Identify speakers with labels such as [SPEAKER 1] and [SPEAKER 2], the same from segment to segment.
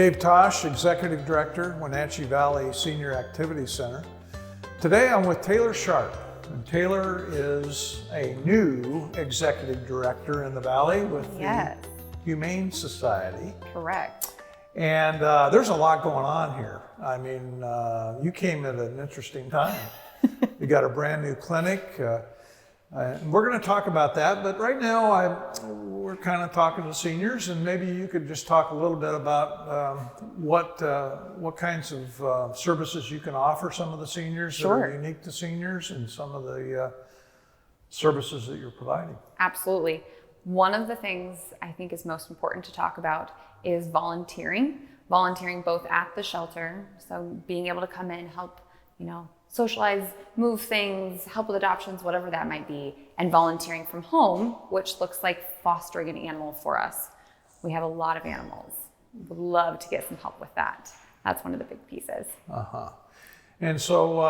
[SPEAKER 1] Dave Tosch, Executive Director, Wenatchee Valley Senior Activity Center. Today I'm with Taylor Sharp. And Taylor is a new Executive Director in the Valley with the Humane Society.
[SPEAKER 2] Correct.
[SPEAKER 1] And there's a lot going on here. I mean, you came at an interesting time. You got a brand new clinic. And we're going to talk about that, but right now we're kind of talking to seniors, and maybe you could just talk a little bit about what kinds of services you can offer some of the seniors that are unique to seniors, and some of the services that you're providing.
[SPEAKER 2] Absolutely. One of the things I think is most important to talk about is volunteering both at the shelter, so being able to come in, help, socialize, move things, help with adoptions, whatever that might be, and volunteering from home, which looks like fostering an animal for us. We have a lot of animals. Would love to get some help with that. That's one of the big pieces.
[SPEAKER 1] And so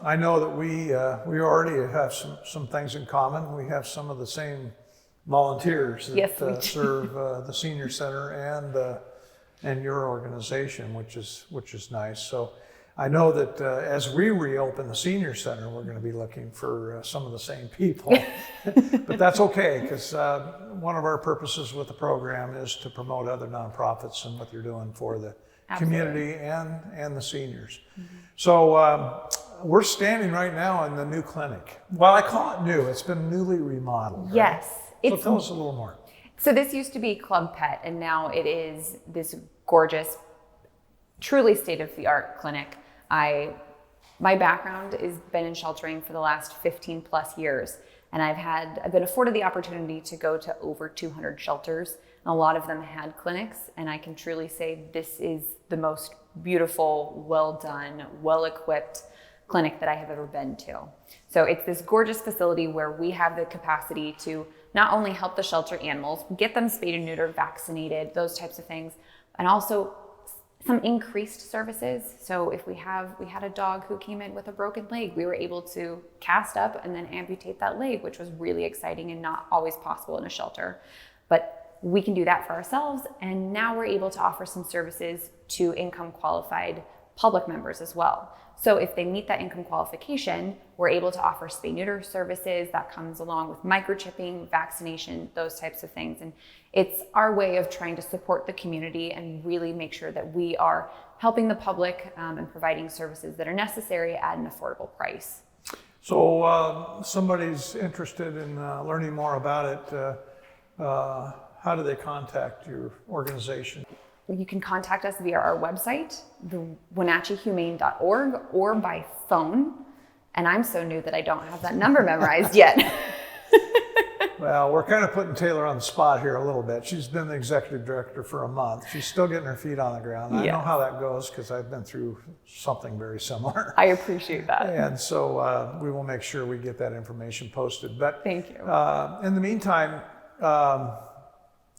[SPEAKER 1] I know that we already have some things in common. We have some of the same volunteers that serve the senior center and your organization, which is nice. So I know that as we reopen the senior center, we're going to be looking for some of the same people, but that's okay, because one of our purposes with the program is to promote other nonprofits and what they're doing for the community and the seniors. Mm-hmm. So we're standing right now in the new clinic. Well, I call it new. It's been newly remodeled. Right?
[SPEAKER 2] Yes.
[SPEAKER 1] So tell us a little more.
[SPEAKER 2] So this used to be Club Pet, and now it is this gorgeous, truly state-of-the-art clinic. My background has been in sheltering for the last 15 plus years, and I've been afforded the opportunity to go to over 200 shelters, and a lot of them had clinics, and I can truly say this is the most beautiful, well done, well equipped clinic that I have ever been to. So it's this gorgeous facility where we have the capacity to not only help the shelter animals, get them spayed and neutered, vaccinated, those types of things, and also some increased services. So if we had a dog who came in with a broken leg, we were able to cast up and then amputate that leg, which was really exciting and not always possible in a shelter. But we can do that for ourselves. And now we're able to offer some services to income qualified public members as well. So if they meet that income qualification, we're able to offer spay-neuter services that comes along with microchipping, vaccination, those types of things. And it's our way of trying to support the community and really make sure that we are helping the public and providing services that are necessary at an affordable price.
[SPEAKER 1] So somebody's interested in learning more about it. How do they contact your organization?
[SPEAKER 2] You can contact us via our website, the WenatcheeHumane.org, or by phone. And I'm so new that I don't have that number memorized yet.
[SPEAKER 1] Well, we're kind of putting Taylor on the spot here a little bit. She's been the executive director for a month. She's still getting her feet on the ground. I know how that goes because I've been through something very similar.
[SPEAKER 2] I appreciate that.
[SPEAKER 1] And so we will make sure we get that information posted. But
[SPEAKER 2] thank you.
[SPEAKER 1] In the meantime,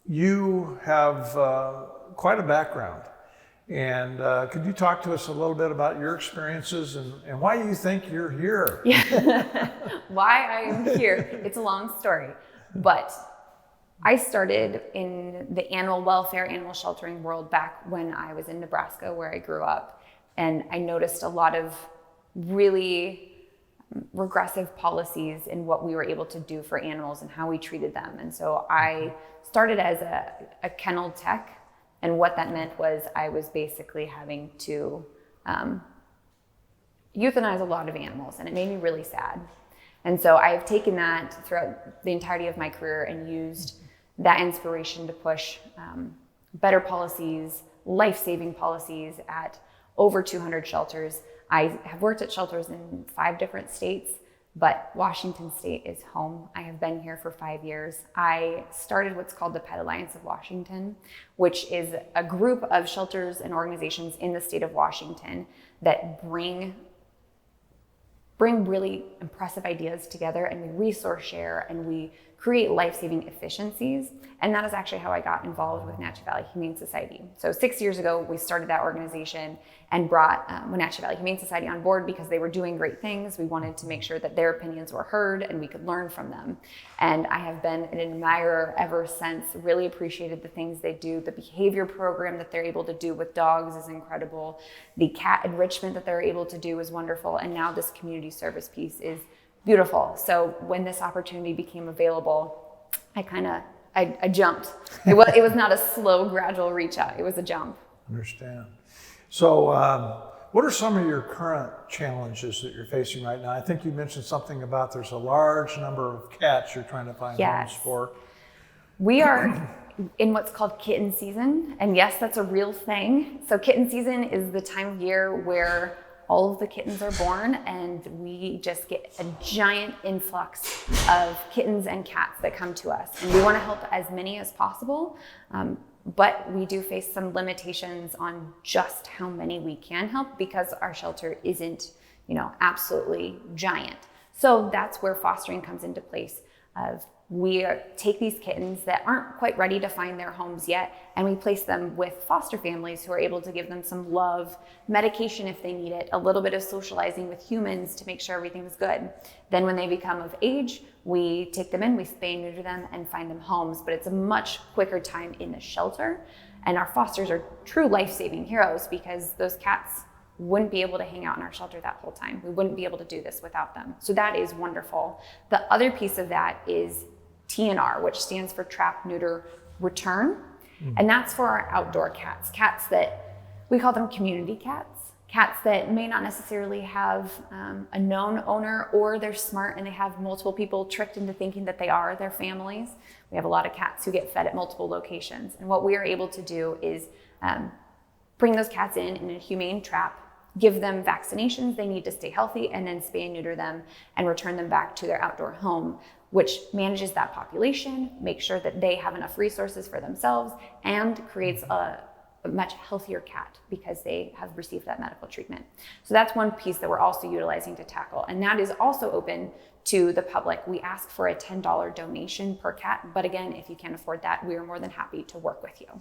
[SPEAKER 1] you have quite a background. And could you talk to us a little bit about your experiences and why you think you're here?
[SPEAKER 2] Why I am here. It's a long story. But I started in the animal welfare, animal sheltering world back when I was in Nebraska, where I grew up. And I noticed a lot of really regressive policies in what we were able to do for animals and how we treated them. And so I started as a kennel tech. And what that meant was I was basically having to euthanize a lot of animals, and it made me really sad. And so I've taken that throughout the entirety of my career and used that inspiration to push better policies, life-saving policies at over 200 shelters. I have worked at shelters in 5 different states, but Washington State is home. I have been here for 5 years. I started what's called the Pet Alliance of Washington, which is a group of shelters and organizations in the state of Washington that bring really impressive ideas together, and we resource share, and we create life-saving efficiencies. And that is actually how I got involved with Wenatchee Valley Humane Society. So 6 years ago, we started that organization and brought Wenatchee Valley Humane Society on board because they were doing great things. We wanted to make sure that their opinions were heard and we could learn from them. And I have been an admirer ever since, really appreciated the things they do. The behavior program that they're able to do with dogs is incredible. The cat enrichment that they're able to do is wonderful. And now this community service piece is beautiful. So when this opportunity became available, I jumped. It was not a slow, gradual reach out. It was a jump.
[SPEAKER 1] Understand. So what are some of your current challenges that you're facing right now? I think you mentioned something about there's a large number of cats you're trying to find homes for.
[SPEAKER 2] We are in what's called kitten season. And yes, that's a real thing. So kitten season is the time of year where all of the kittens are born, and we just get a giant influx of kittens and cats that come to us. And we want to help as many as possible, but we do face some limitations on just how many we can help because our shelter isn't, absolutely giant. So that's where fostering comes into place. We take these kittens that aren't quite ready to find their homes yet, and we place them with foster families who are able to give them some love, medication if they need it, a little bit of socializing with humans to make sure everything's good. Then when they become of age, we take them in, we spay and neuter them, and find them homes. But it's a much quicker time in the shelter, and our fosters are true life-saving heroes because those cats wouldn't be able to hang out in our shelter that whole time. We wouldn't be able to do this without them. So that is wonderful. The other piece of that is TNR, which stands for Trap, Neuter, Return. And that's for our outdoor cats. Cats that, we call them community cats. Cats that may not necessarily have a known owner, or they're smart and they have multiple people tricked into thinking that they are their families. We have a lot of cats who get fed at multiple locations. And what we are able to do is bring those cats in a humane trap, give them vaccinations they need to stay healthy, and then spay and neuter them and return them back to their outdoor home, which manages that population, makes sure that they have enough resources for themselves, and creates a much healthier cat because they have received that medical treatment. So that's one piece that we're also utilizing to tackle. And that is also open to the public. We ask for a $10 donation per cat, but again, if you can't afford that, we are more than happy to work with you.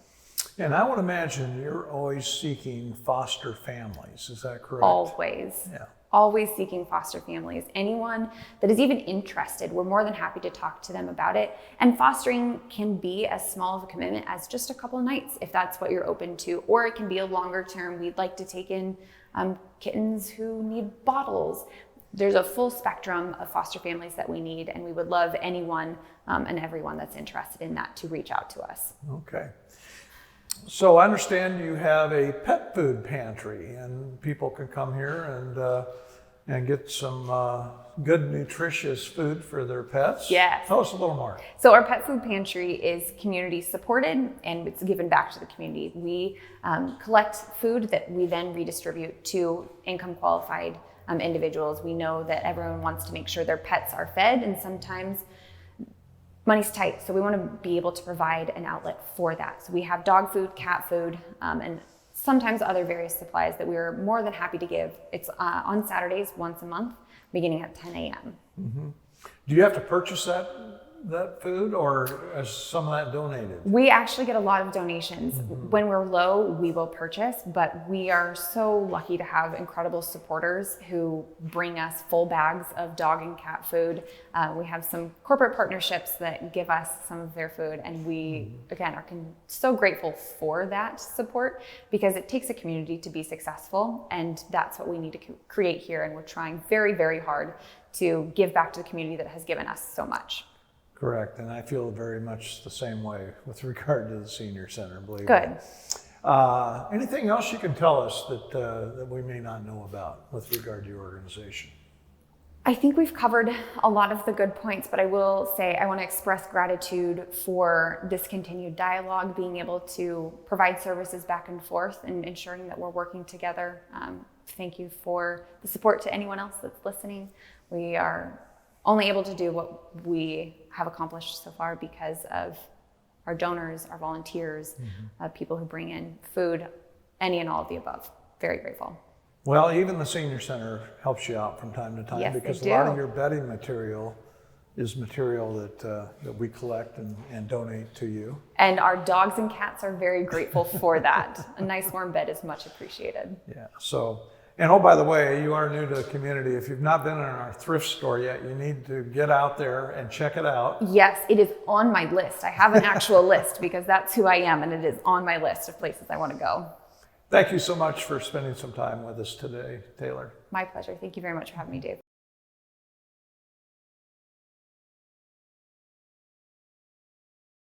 [SPEAKER 1] And I would imagine you're always seeking foster families, is that correct?
[SPEAKER 2] Always.
[SPEAKER 1] Yeah.
[SPEAKER 2] Always seeking foster families. Anyone that is even interested, we're more than happy to talk to them about it. And fostering can be as small of a commitment as just a couple nights, if that's what you're open to, or it can be a longer term. We'd like to take in kittens who need bottles. There's a full spectrum of foster families that we need, and we would love anyone and everyone that's interested in that to reach out to us.
[SPEAKER 1] Okay. So I understand you have a pet food pantry, and people can come here and get some good, nutritious food for their pets.
[SPEAKER 2] Yes.
[SPEAKER 1] Tell us a little more.
[SPEAKER 2] So our pet food pantry is community supported, and it's given back to the community. We collect food that we then redistribute to income qualified individuals. We know that everyone wants to make sure their pets are fed, and sometimes money's tight, so we want to be able to provide an outlet for that. So we have dog food, cat food, and sometimes other various supplies that we are more than happy to give. It's on Saturdays once a month, beginning at 10 a.m.
[SPEAKER 1] Mm-hmm. Do you have to purchase that food, or is some of that donated?
[SPEAKER 2] We actually get a lot of donations.
[SPEAKER 1] Mm-hmm.
[SPEAKER 2] When we're low, we will purchase, but we are so lucky to have incredible supporters who bring us full bags of dog and cat food. We have some corporate partnerships that give us some of their food, and we, again, are so grateful for that support because it takes a community to be successful, and that's what we need to create here, and we're trying very, very hard to give back to the community that has given us so much.
[SPEAKER 1] Correct, and I feel very much the same way with regard to the senior center, believe me.
[SPEAKER 2] Good.
[SPEAKER 1] Anything else you can tell us that we may not know about with regard to your organization?
[SPEAKER 2] I think we've covered a lot of the good points, but I will say I want to express gratitude for this continued dialogue, being able to provide services back and forth and ensuring that we're working together. Thank you for the support to anyone else that's listening. We are only able to do what we have accomplished so far because of our donors, our volunteers, people who bring in food, any and all of the above. Very grateful.
[SPEAKER 1] Well, even the senior center helps you out from time to time,
[SPEAKER 2] Yes,
[SPEAKER 1] because
[SPEAKER 2] they
[SPEAKER 1] a lot
[SPEAKER 2] do.
[SPEAKER 1] of your bedding material is material that we collect and donate to you.
[SPEAKER 2] And our dogs and cats are very grateful for that. A nice warm bed is much appreciated.
[SPEAKER 1] Yeah. So, and oh, by the way, you are new to the community. If you've not been in our thrift store yet, you need to get out there and check it out.
[SPEAKER 2] Yes, it is on my list. I have an actual list because that's who I am, and it is on my list of places I want to go.
[SPEAKER 1] Thank you so much for spending some time with us today, Taylor.
[SPEAKER 2] My pleasure. Thank you very much for having me, Dave.